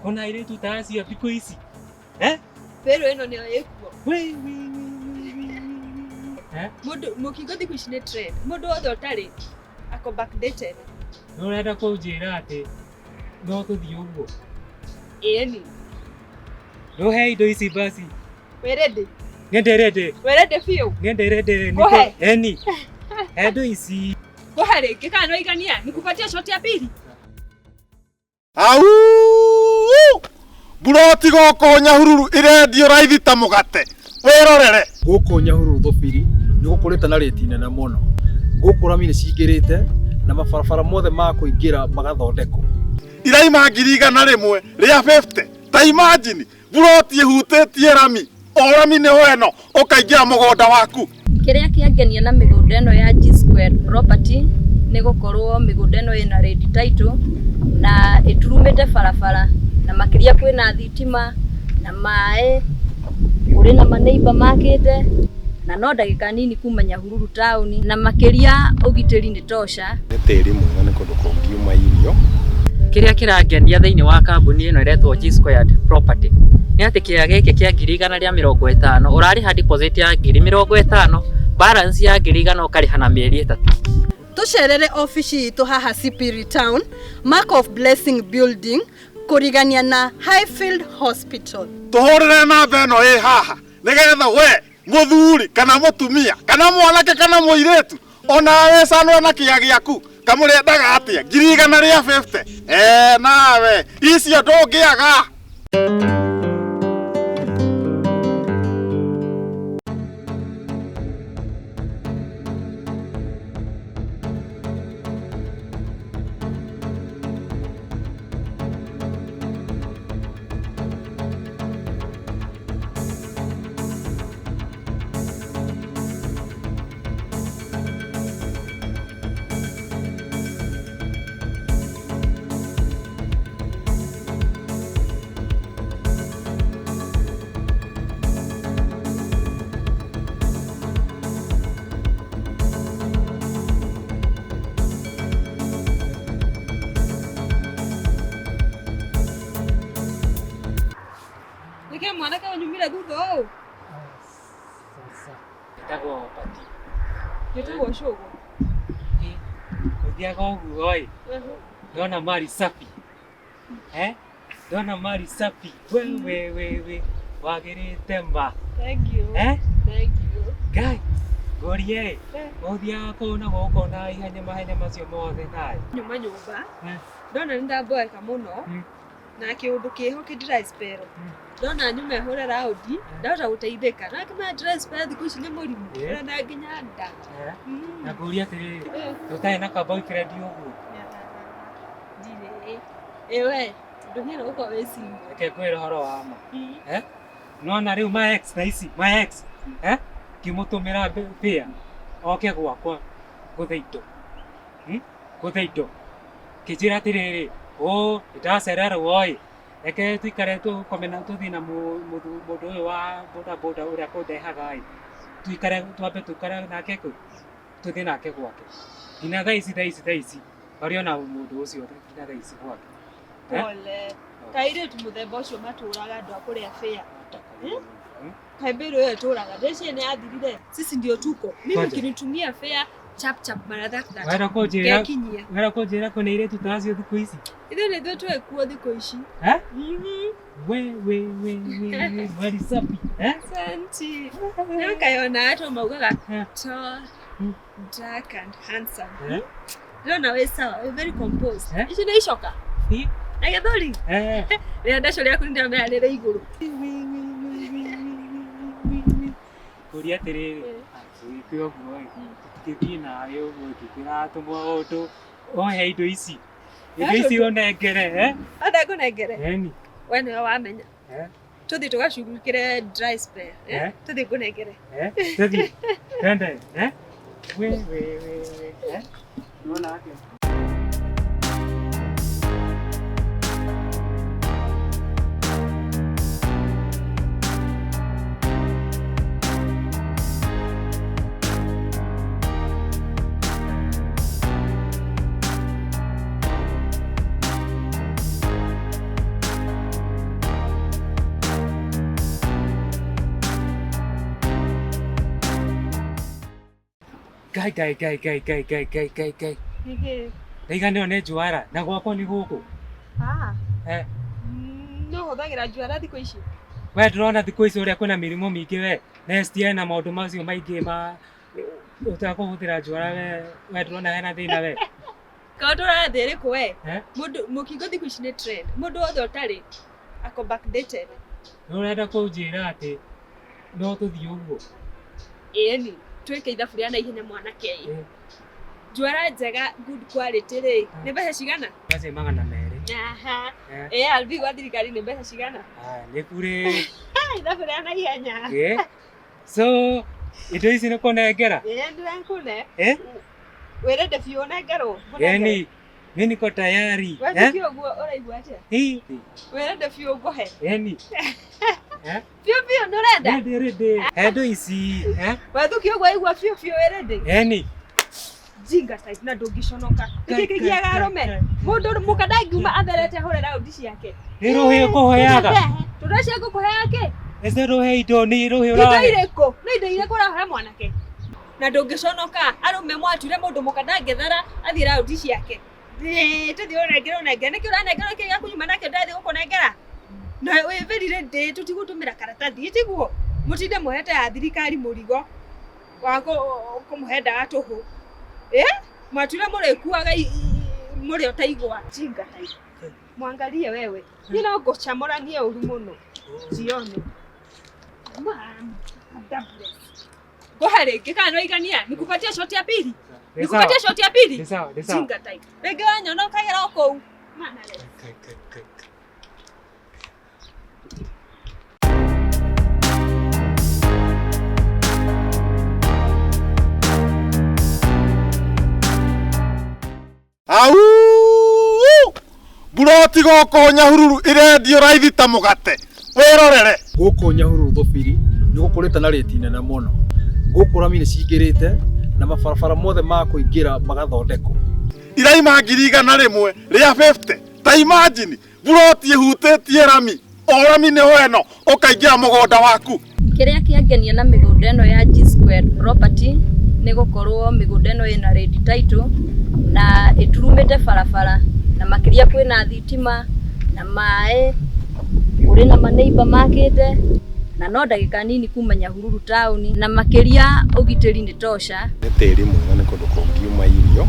Kuna ile tutaasi ya piko hizi. Pero eno ni yekuo. We. Mundu mukigothi kuishine trend. Mundu othe utari ako backdated. No renda kunjira ati no tuthii uguo. Eni. No he indo ici basi. We ready? Niende ready. We ready few? Niende ready. Eni. Indo ici. Go hari kika no igania nikupatia shot ya pili. Au! Buroti goko Nyahururu irendio raithi ta mugate. Wirorere. Goko Nyahururu thubiri ni gukurite na rate nene muno. Goko rami ni cingirite na mabarabara mothe ma kuingira magathondekwo. Iraima 100 ria 50. Ta imagine buroti ihutĩtie rami. O rami ni weno ukaingira mugunda waku. Kiria kiangenia na migunda eno ya G Squared property ni gukorwo migunda eno ina ready title na iturumite barabara na makiria kwina thitima na mae uri na maneighbor makite na no ndagika nini kuma Nyahururu town na makiria ugitiri ni tosha. Tiri mwega ni kundu kungiuma irio. Kiria kirangenia thiini wa kambuni ino iretwo G Squared property ni ati kiria giki kia 150 urariha deposit ya 50, balance ya 100 ukariha na mieri 3. Tucerere office itu haha Sipiri Town, Mark of Blessing Building, kurigania na Highfield Hospital. Tuhorere namba eno haha nigetha we muthuri kana mutumia kana mwanake kana muiretu ona wesa no na kia giaku kamurendaga atia 150. Nawe icio ndungiaga. Nike mwanake wanyumira thutha Sasa. Itago pati. Nituo shogo. Kuthiaga uguo oi. Ndona mali safi. Ndona mali safi. We. Wagirite mba. Thank you. Thank you. Guy. Gorie. Othia kona goko na ihenya macio mothe nae. Nyuma nyumba. Ndona nindaboeka muno. Na kiundu kiho kidry spell. Ndona nyume hore raudi, ndota guteithika. Na kama dry spell thiku ici ni murimu. Na nginya nda. Na kuria ati tutai na kaboi credit uguo. Dire. Ewe, ndugira uko wesi. Ke kwira horo wa ma. Nona riu my ex na ici, my ex. Kimutumira pia. Oke gwakwa gutheindo. Gutheindo. Kijira atiriri. Itacerera woi. Eke tuikare tu komena tuthina mundu uyu wa boda uria kundehaga ai. Tuikare twambe tukare nake ku. Tuthi nake gwake. Ngina thaa ici. Bariona mundu ucio ngina thaa ici gwake. Pole. Kaire tu muthemba ucio maturaga andu akuria fea. Kaibero yo turaga. Deshe ni athirire. Sisi ndio tuko. Mimi kinitumia fea chap mara that. Wera kujira kone ile tutazi thiku ici. Ithe ni thwe twekuo thiku ici. We. Wari safi. Santi. Nakayona hata maugaga tall, dark and handsome. Ndona we sawa, very composed. Ici ni icoka. Na gethori. Ria ndaco ria kurinda mera rire iguru. Kuria tiriri. Kwio guo. Kithii nayo guo kiratumwa undu. Ohe indo ici. Indo ici onengere, Ada kunengere. Eni. We niwe wamenya. Tuthi tugacugukire dry spell. Tuthi kunengere. Tuthi. Twende. We. Nona atia. Gai. Ndaigane one njwara na gwakwa nĩ gũkũ. No hũthagĩra njwara thikũ ici. We ndũrona thikũ ici ũrĩa kwĩna mĩrimũ mĩingĩ we. Na STI na maũndũ macio maingĩ ma ũtakũhũthĩra njwara we ndũrona hena thĩna we. Kao tũrathiĩ rĩkũ we? Mũkingo thikũ ici nĩ trend. Mũndũ wothe ũtarĩ ako backdated. Nĩũrenda kũnjĩra atĩ no tũthiĩ ũguo? Ĩni, twĩke ithabu rĩa naihenya mwanake. Njwara njega good quality rĩ, nĩ mbeca cigana? Mbeca 200. Aha. Albi gwa thirikari nĩ mbeca cigana? Nĩ kũrĩ ithabu rĩa naihenya. So indo ici nĩ kũnengera? Ndĩrakũne. Wĩrende biũ ũnengerwo? Yani mimi niko tayari. Wewe ũguo ũraigua atĩa? Wĩrende biũ ngũhe? Yani biũ nũrenda? Rede. Endo ici. Wathuki ũguo aigua biũ wĩrende? Yani jinga type na ndũngĩconoka. Gĩkĩgia garome. Mũndũ mũkadangiuma atherete hũre raundi ciake. Nĩ rũhĩ ũkũheaga? Tũracia ngũkũhea kĩ? Ese rũhĩ indo nĩ rũhĩ ũrahe? Indo irĩkũ? Nĩ indo irĩkũ ũrahe mwanake? Na ndũngĩconoka. Arũme mwatire mũndũ mũkadangethara athiĩ raundi ciake. Tũthiĩ ũnengere nĩkĩ ũranengera kĩ gĩa kunyuma nakĩo ndathi gũkũnengera? Na wĩ very ready tũtigũtũmĩra karatathi itiguo. Mũtinde mũhete ya thirikari mũrigo wa kũmũhe ndawa tũhũ. Mwatire mũrĩkuaga mũrĩ ũtaigua jinga type. Mwangalie wewe. Ni no ngũcamũranie ũru mũno. Jione. Ngoha rĩngĩ kana no igania? Nikupatie shot ya pili? Nikupatie shot ya pili? Ni sawa. Jinga type. Rĩngĩ wanyona ũkagera kũu. Mana leo. Au! Buroti goko Nyahururu irendio raithi ta mugate. Wĩrorere. Gũkũ Nyahururu thũbiri nĩ gũkũrĩte na rĩti nene mũno. Gũkũ rami nĩ cingĩrĩte na mabarabara mothe ma kũingĩra magathondekwo. Iraima 100 rĩa 50. Ta imagine buroti ĩhutĩtie rami. O rami nĩ weno ũkaingĩra mũgũnda waku. Kĩrĩa kĩangenia na mĩgũnda ĩno ya G-Square property nĩ gũkorwo mĩgũnda ĩno ĩna ready title na ĩturumĩte barabara na makĩria kwĩna thitima na maĩ, ũrĩ na maneighbor makĩte na no ndagĩka nini kuma Nyahururu town na makĩria ũgitĩri nĩ tosha. Nĩ tĩri mwega nĩ kũndũ kũngiuma irio.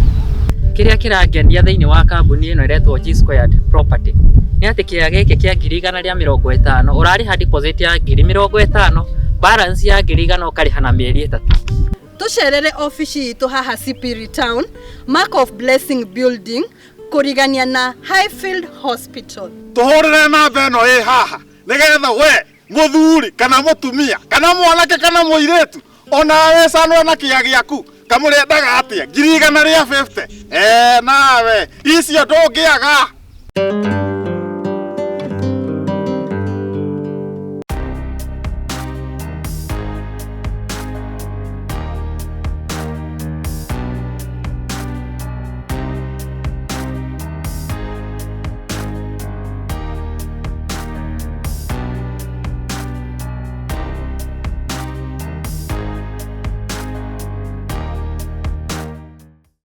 Kĩrĩa kĩrangenia thĩinĩ wa kambuni ĩno ĩretwo G-Square property nĩ atĩ kĩrĩa gĩkĩ kĩa 150 ũrarĩha deposit ya 50, balance ya 100 ũkarĩha na mĩeri 3. Tucerere ofici itu haha Sipiri Town, Mark of Blessing Building, kurigania na Highfield Hospital. Tuhorere namba ĩno ĩ haha nĩgetha we mũthuri kana mũtumia kana mwanake kana mũirĩtu ona wecanwo na kĩa gĩaku kamũrendaga atĩa 150. Nawe icio ndũngĩaga.